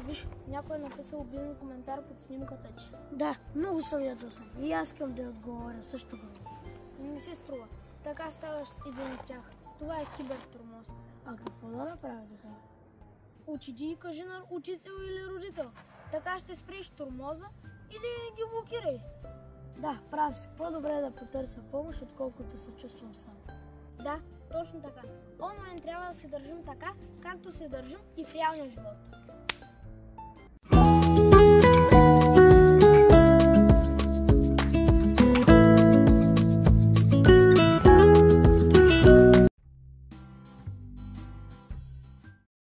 Виж, някой е написал обиден коментар под снимката ти. Да, много съм ядосан. И аз искам да отговоря също го. Не се струва. Така ставаш един от тях. Това е кибертормоз. А какво да направя така? Отиди и кажи на учител или родител. Така ще спреш тормоза и да ги блокирай. Да, прав си. По-добре е да потърся помощ, отколкото се чувствам сам. Да, точно така. Онлайн трябва да се държим така, както се държим и в реалния живот.